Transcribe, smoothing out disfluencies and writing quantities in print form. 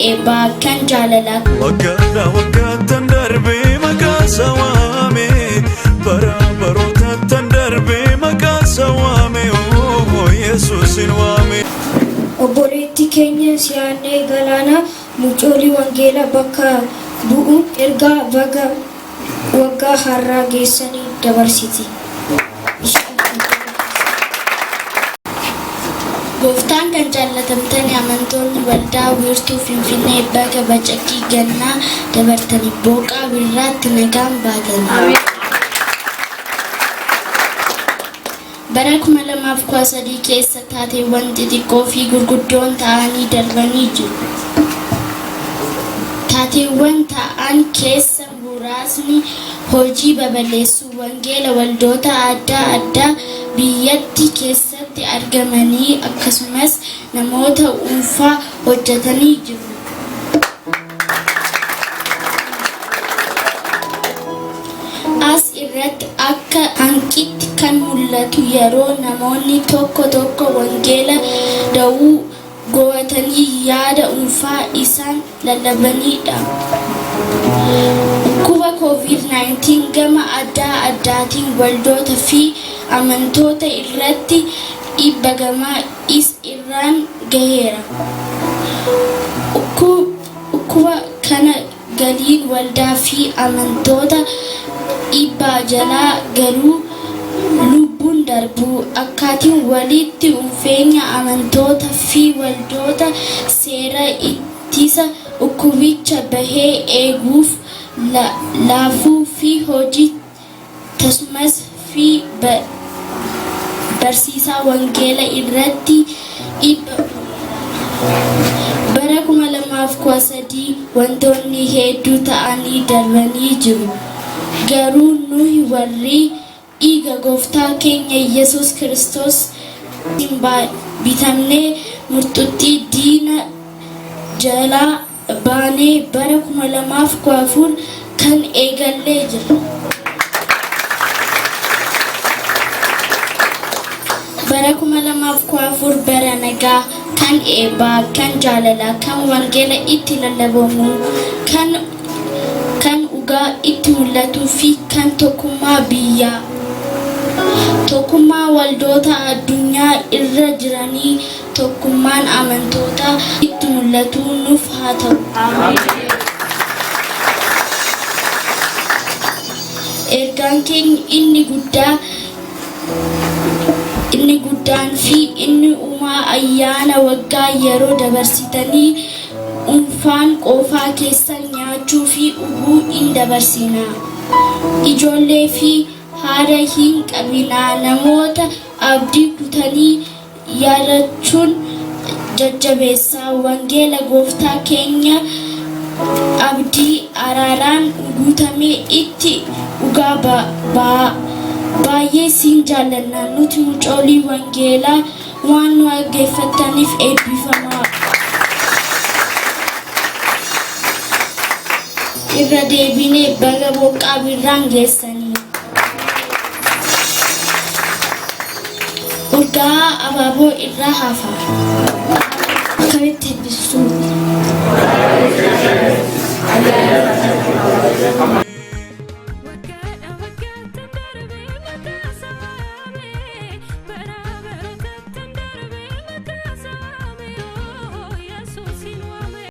Bakkan jaalala waggaatan darbee maqaa sawaame bara barootatan darbee maqaa sawaame Yesuusin waame. Obboleetti keenya siyaanee galaana mucoolii wangeela bakka bu'u ergaa baga waggaa har'aa geessanii dabarsiti. Gooftaan kan jaallatamtanii amantoonni waldaa wiirtuu Finfinnee bakka bacaqii gannaa dabartanii booqaa birraatti nagaan baatanii. Bara 2013 keessa taateewwan xixiqqoo fi gurguddoon ta'anii darbanii jiru. Taateewwan ta'an keessa muraasni hojii babal'eessuu wangeela waldoota adda addaa biyyattii keessatti argamanii akkasumas namoota dhuunfaa hojjetanii jiru. As irratti akka hanqitti kan mul'atu yeroo namoonni tokko wangeela da'uu gootanii yaada dhuunfaa isaan lallabanidha. Dhukkuba COVID-19 gama adda addaatiin waldoota fi amantoota irratti dhiibbaa gamaa irraan gaheera. Dhukkuba kana galiin waldaa fi amantoota dhiibbaa jalaa galuu lubbuun darbuu akkaatiin walitti dhufeenya amantoota fi waldoota seera ittisa dhukkubicha bahee eeguuf laafuu fi hojii tasmas fi barsiisaa wangeela irratti bara 2013 wantoonni hedduu ta'anii darbanii jiru. Garuu nuyi warri dhiiga gooftaa keenya Yesuus Kiristoos bitamnee murtuutti diina jalaa baanee bara 2014 kan eegallee jira. Bara 2014 bara nagaa kan eebbaa kan jaalalaa kan wangeela itti lallabamu kan dhugaa itti mul'atuu fi kan tokkummaa biyyaa tokkummaa waldoota addunyaa irra jiranii tokkummaan amantoota itti mul'atu nuuf haa ta'u. Ergaan keenya inni guddaan fi inni uumaa ayyaana waggaa yeroo dabarsitanii dhuunfaan qofaa keessan nyaachuu fi dhuguu hin dabarsinaa. Ijoollee fi haadha hin qabinaa. Namoota abdii kutanii yaadachuun jajjabeessaa. Wangeela gooftaa keenya abdii araaraan guutamee itti dhugaa baay'ee siin jaallanna. Nuti mucoolii wangeelaa waan nu dhaggeeffataniif eebbifamaa. Irra deebinee baga booqaa birraan geessanii. Urgaa abaaboo irraa hafa. Akkamitti eebbisuu?